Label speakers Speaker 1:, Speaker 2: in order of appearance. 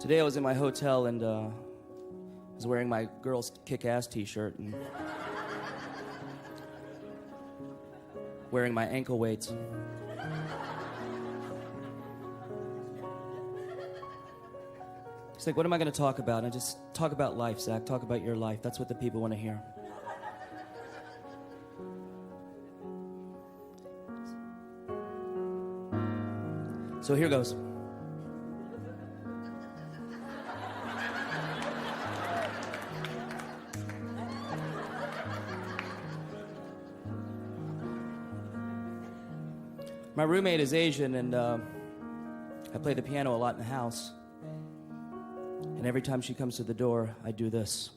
Speaker 1: Today I was in my hotel and I was wearing my girl's kick-ass t-shirt and wearing my ankle weights. It's like, what am I going to talk about? And I just talk about life, Zach. Talk about your life. That's what the people want to hear. So here goes. My roommate is Asian, and I play the piano a lot in the house. And every time she comes to the door, I do this.